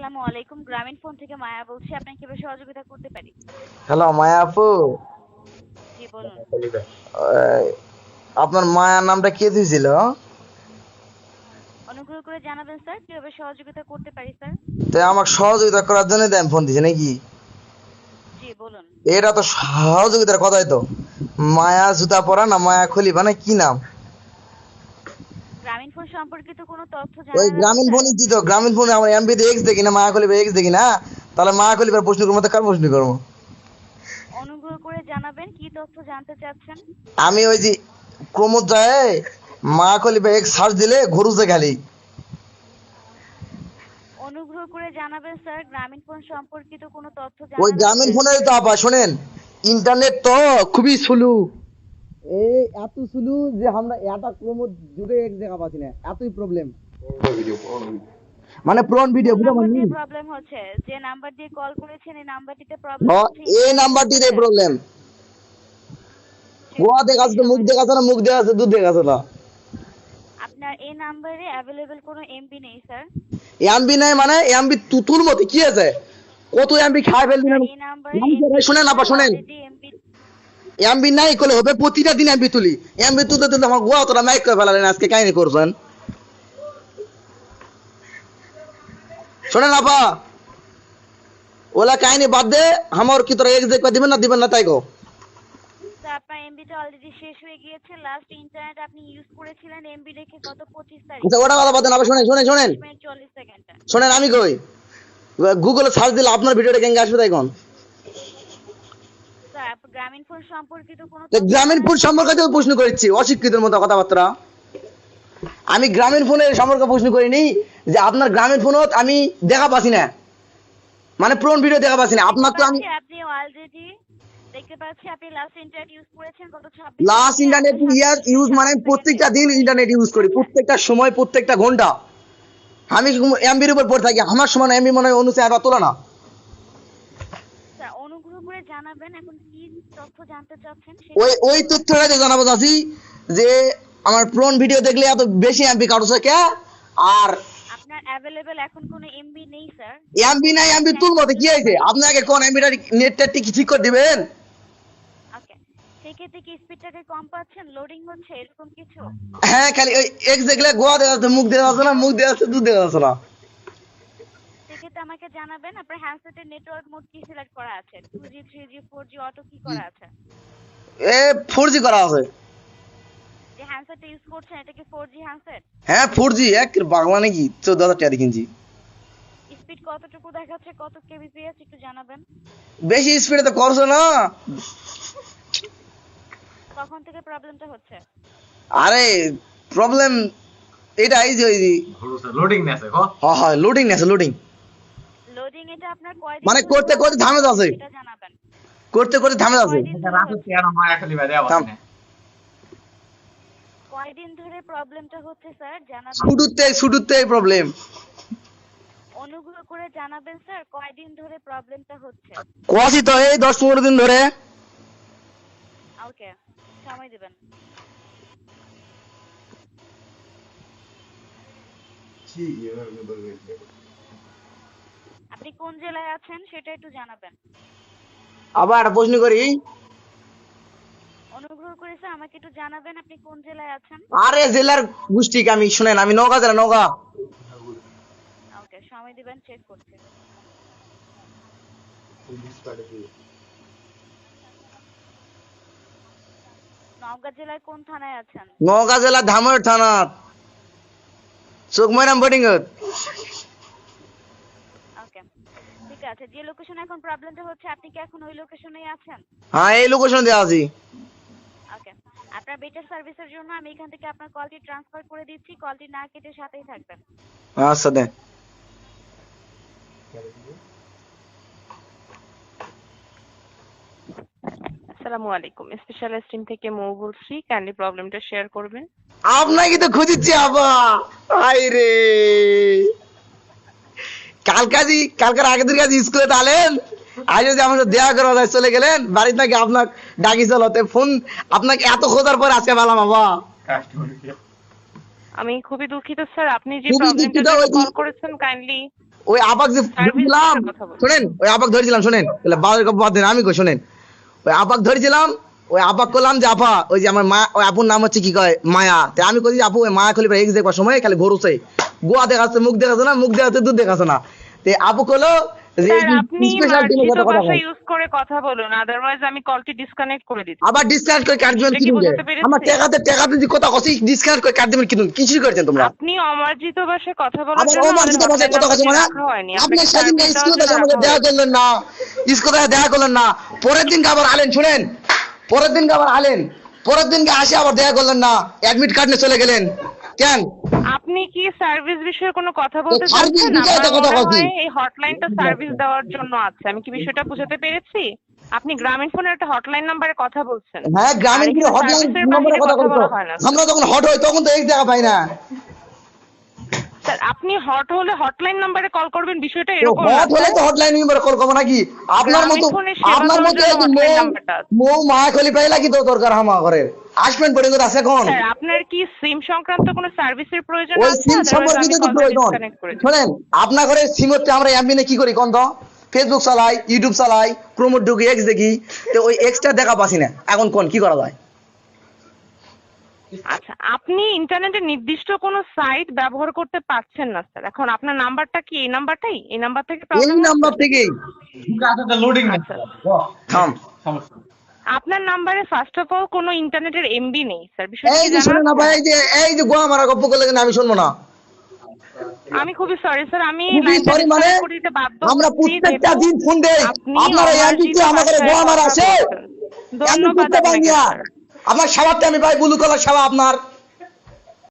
আসসালামু আলাইকুম। গ্রামীণ ফোন থেকে মায়া বলছি। আপনাকে কিভাবে সহযোগিতা করতে পারি? হ্যালো মায়া আপু। জি বলুন। আহ, আপনার মায়ার নামটা কে দিয়েছিল? অনুগ্রহ করে জানাবেন স্যার কিভাবে সহযোগিতা করতে পারি স্যার? তো আমাকে সহযোগিতা করার জন্য দেন ফোন দিছে নাকি? জি বলুন। এটা তো সহযোগিতার কথাই তো। মায়া জুতা পরা না মায়া খলিফা না কি নাম? গ্রামীণ ফোন সম্পর্কিত কোনো তথ্য ওই জানার আছে গ্রামীণ স্যার? ফোনই দিত, গ্রামীণ ফোনে আমার এমবিতে এক্স দেখি না, মায়া খলিফা এক্স দেখি না। তাহলে মায়া খলিফার প্রশ্ন করবো তো কার প্রশ্ন করবো? অনুগ্রহ করে জানাবেন কি তথ্য জানতে চাচ্ছেন? আমি ওই যে ক্রমোদ যায় মায়া খলিফা এক্স সার্চ দিলে ঘুরুছে খালি। অনুগ্রহ করে জানাবেন স্যার গ্রামীণ ফোন সম্পর্কিত কোনো তথ্য ওই জানার গ্রামীণ আছে? ফোনে তো আপা শোনেন, ইন্টারনেট তো খুবই স্লো। এই এত স্লো যে আমরা এটা ক্রমোদ যুগে এক জায়গা পাচ্ছি না, এতই প্রবলেম। মানে প্রন ভিডিও কোন বুঝা নাম্বার পারনি? দিয়ে প্রবলেম হচ্ছে? যে নাম্বার দিয়ে কল করেছেন এই নাম্বারটিতে প্রবলেম হচ্ছে, এই ইন্টারনেট নাম্বারটির এই সমস্যা? প্রবলেম। চেক গোয়া করছি, দেখাচ্ছে তো মুখ সময় দেবেন। দেখাচ্ছে না, মুখ দেখাচ্ছে দুধ দেখাচ্ছে না। আপনার এই নাম্বারে অ্যাভেলেবেল কোনো এমবি নেই স্যার। এমবি নাই মানে এমবি তুতুর মতো কি আছে? কত এমবি খাই ফেলবি না? আপনার এই নাম্বারে এমবি নেই শোনেন আপা স্যার, শোনেন, অলরেডি এমবি। এমবি নাই করলে হবে প্রতিটা দিন এমবি তুলি। এমবি তুলতে তুলতে আমার গোয়া তোরা মাইক করে ফেলালেন, আজকে কাহিনী করছেন। শোনেন আপা, ওলা কাহিনী বাদ দে। আমার কি তোরা এক্স দেখবা দিবেন না তাই গো? স্যার আপনার এমবিটা অলরেডি শেষ হয়ে গিয়েছে। লাস্ট ইন্টারনেট আপনি ইউজ করেছিলেন এমবি রেখে গত 25 আচ্ছা তারিখে, ওটা কথা বাদ দেন, আবার শোনেন শোনেন শোনেন 22 মিনিট 40 সেকেন্ডে। শোনেন আমি কই, গুগলে সার্চ দিলে আপনার ভিডিওটা কেঙ্গে আসবে তাই কোন? স্যার আপনার গ্রামীণ ফোন সম্পর্কিত কোনো তো তথ্য গ্রামীণ জানার ফোন আছে স্যার? সম্পর্কে তো প্রশ্ন করেছি, অশিক্ষিতের মতো কথাবার্তা। আমি গ্রামীণ ফোনের সম্পর্কে প্রশ্ন করিনি যে আপনার গ্রামীণ ফোনত আমি দেখা পাচ্ছি না, মানে পুরনো ভিডিও দেখা পাচ্ছি না দেখতে আপনার। তো আমি পাচ্ছি আপনি অলরেডি, দেখতে পাচ্ছি আপনি লাস্ট ইন্টারনেট ইউজ করেছেন গত 26 লাস্ট তারিখে ইন্টারনেট 27 মিনিট ইউজ মানে 27 সেকেন্ডে প্রত্যেকটা দিন ইন্টারনেট ইউজ ঠিক করি, আছে প্রত্যেকটা সময় প্রত্যেকটা ঘন্টা। আমি এমবির উপর পড়ে থাকি, আমার সময় এমবি মনে হয় অনুযায়ী আবার তোলা না। স্যার অনুগ্রহ করে জানাবেন এখন কি তথ্য জানতে চাচ্ছেন ওই সেটা। ওই তথ্যটা জানাবো চাচ্ছি যে আমার পুরনো ভিডিও দেখলে এত বেশি এমবি কাটছে কে? আর আপনার অ্যাভেলেবেল এখন কোনো এমবি নেই স্যার। এমবি নাই, বর্তমানে এমবি আপনি তুলবো 1 তো কি হয়েছে? GB। আপনাকে কোন এমবিটা নেটটা ঠিক করে দিবেন? ওকে, সেক্ষেত্রে কি স্পিডটাকে কম পাচ্ছেন, লোডিং হচ্ছে এরকম কিছু? হ্যাঁ, খালি ওই এক্স দেখলে গোয়া দেখা যাচ্ছে, মুখ দেখা যাচ্ছে না, মুখ দেখা যাচ্ছে দুধ দেখা যাচ্ছে না। সেক্ষেত্রে আমাকে জানাবেন আপনার হ্যান্ডসেটের নেটওয়ার্ক মোড কি সিলেক্ট করা আছে, 2G 3G 4G অটো কি করা আছে? এ 4G করা আছে। যে হ্যান্ডসেটটা ইউজ করছেন এটা কি 4G হ্যান্ডসেট? হ্যাঁ 4G, এক বাংলা নাকি 14,000 টাকা দিয়ে কিনছি। স্পিড কতটুকু দেখাচ্ছে, কত কেবিপিএস একটু জানাবেন। বেশি স্পিডে তো করছো না। কখন থেকে প্রবলেমটা হচ্ছে? আরে প্রবলেম এটা এই যে ওই লোডিং নেছে গো। হ্যাঁ হ্যাঁ লোডিং আছে লোডিং। লোডিং এটা আপনার কয়দিন মানে ধরে করতে করতে হচ্ছে ঝামেলা আছে, সেটা জানাবেন। করতে করতে ঝামেলা আছে। কয়দিন এটা ধরে রাতে হচ্ছে? কেন মায়া খালি বাদে আবার থাম, না। কয়দিন ধরে প্রবলেমটা হচ্ছে স্যার জানাবেন। শুরুতে প্রবলেম। অনুগ্রহ করে জানাবেন স্যার কয়দিন ধরে প্রবলেমটা হচ্ছে। কোয়াছি তো এই 10-15 দিন ধরে। ওকে, সময় দিবেন। আপনি কোন জেলায় আছেন সেটা একটু জানাবেন। আবার একটা প্রশ্ন করি। অনুগ্রহ করে স্যার আমাকে একটু জানাবেন আপনি কোন জেলায় আছেন। আরে জেলার গোষ্ঠী আমি শুনেন, আমি নওগাঁ জেলা, নওগাঁ। ওকে, সময় দিবেন, চেক করছি। নওগাঁ জেলায় কোন থানায় আছেন? নওগাঁ জেলা ধামর থানা, চোখময়রাম বোর্ডিং। ওকে, ঠিক আছে। যে লোকেশনে এখন প্রবলেমটা হচ্ছে আপনি কি এখন ওই লোকেশনেই আছেন? হ্যাঁ এই লোকেশন দেওয়া আছি। ওকে, আপনার বেটার সার্ভিসের জন্য আমি এখান থেকে আপনার কলটি ট্রান্সফার করে দিচ্ছি, কলটি না কেটে সাথেই থাকবেন। আচ্ছা দে। আসসালামু আলাইকুম, স্পেশালিস্ট টিম থেকে মৌ বলছি। কাইন্ডলি প্রবলেমটা শেয়ার করবেন। আপনাকে তো খুঁজিচ্ছি আপা। আই রে, কালকার আগের দিন কাজে স্কুলে তালেন, আজ যদি আমাকে দেয়া করা যায় চলে গেলেন বাড়িতে নাকি আপনার ডাকি চলতে ফোন, আপনাকে এত খোঁজার পর আজকে পেলাম বাবা। আমি খুবই দুঃখিত স্যার, আপনি যে খুবই প্রবলেমটার দুঃখিত। জন্য ওই কল করেছেন কাইন্ডলি ওই আপাক যে ধরেছিলাম, কথা বলুন। শোনেন ওই আপাক ধরেছিলাম, শোনেন তাহলে বাবার গল্প বাদ দেন, আমি কই শোনেন। ওই আপাক ধরেছিলাম, ওই আপাক করলাম যে আপা ওই যে আমার মা, ওই আপুর নাম হচ্ছে কি কয় মায়া, তো আমি কই আপু ওই মায়া খলিফা এক্স দেখবার সময় খালি ঘুরছে, গোয়া দেখাচ্ছে, মুখ দেখাচ্ছে না, মুখ দেখাচ্ছে দুধ দেখাচ্ছে না। তে আপু কইলো যে স্যার আপনি স্পেশাল টিমের মার্জিত কথা কথা ভাষা বল। ইউজ করে কথা বলুন, আদারওয়াইজ আমি কলটি ডিসকানেক্ট করে দিচ্ছি। আবার ডিসকানেক্ট করে কাট দিবেন এটা কি কি দিবেন? বুঝতে পেরেছি? আমার টাকাতে যদি কথা কছি ডিসকানেক্ট করে কাট দিবেন কি দিবেন? কিছুই করছেন তোমরা। আপনি অমার্জিত ভাষায় কথা বলার আবার জন্য অমার্জিত আমাদের ভাষায় কথা hotline কছি মানে number রাখা হয়নি। আপনি আপনাকে সেদিন service দেওয়ার স্কুলে জন্য আমাকে রাখা দেখা হয়েছে। করলেন না, স্কুলে দেখা করলেন না, পরের দিনকে আবার আলেন, শুনেন পরের দিনকে আবার আলেন, পরের দিনকে আসে আবার দেখা করলেন না, অ্যাডমিট কার্ড নিয়ে চলে গেলেন কেন? আপনি কি সার্ভিস বিষয়ে কোনো কথা বলতে সার্ভিস চাচ্ছেন? বিষয়ে তো আমার কথা মনে বলছি। হয় এই হটলাইনটা সার্ভিস দেওয়ার জন্য আছে। আমি কি বিষয়টা বুঝাতে পেরেছি? আপনি গ্রামীণ ফোনের একটা হটলাইন নাম্বারে কথা বলছেন। হ্যাঁ গ্রামীণ আর এখানে হটলাইন সার্ভিসের নম্বরে বাহিরে কথা কথা বলতো, বলা হয় না। আমরা যখন হট হই তখন তো এক জায়গা পাই না। স্যার আপনি হট হলে হটলাইন নাম্বারে কল করবেন, বিষয়টা তো এরকম না হট হলে স্যার। তো হটলাইন নম্বরে কল করবো নাকি? আপনার গ্রামীণ মতো ফোনের সেবা আপনার দেওয়ার মতো জন্য একজন hotline নাম্বারটা আছে। মৌ মায়া খলিফা লাগি তো দরকার হামা করে আসবেন পড়ে করে আছে কোন স্যার আপনার কি সিম সংক্রান্ত কোনো সার্ভিসের প্রয়োজন ওই আছে? সিম Otherwise সম্পর্কিত আমি তো কলটা প্রয়োজন। disconnect করে দিচ্ছি। শুনেন আপনার ঘরে সিম হচ্ছে, আমরা এমবিনে কি করি কোন তো ফেসবুক চালাই, ইউটিউব চালাই, ক্রোমোট ঢুকি, এক্স দেখি, তো ওই এক্সটা দেখা পাচ্ছি না, এখন কোন কি করা যায়? আচ্ছা আপনি ইন্টারনেটে নির্দিষ্ট কোনো সাইট ব্যবহার করতে পারছেন না স্যার। এখন আপনার নাম্বারটা কি এই নাম্বারটাই? এই নাম্বার থেকে এই প্রবলেম নাম্বার থেকেই লোডিং আচ্ছা। থাম। সমস্যা আপনার নাম্বারে ফার্স্ট অফ অল কোনো ইন্টারনেটের এমবি নেই স্যার। বিষয়টা এই কি যে জানা শুনে না আছে? ভাই, এই যে গোয়া মারা গপ্প করলে কিন্তু আমি শুনবো না। আমি খুবই সরি স্যার, আমি খুবই লাইনটা sorry মানে disconnect করে দিতে বাধ্য আমরা হচ্ছি, প্রত্যেকটা যেহেতু দিন ফোন দেই, আপনি আপনারা এমবি অমার্জিত আমাদের ভাষায় গোয়া মারা কথা আছে, বলছেন। এমবি ধন্যবাদ করতে পারি আপনাকে না। স্যার। আমার সাবারটা আমি ভাই ব্লু কালার সাবা আপনার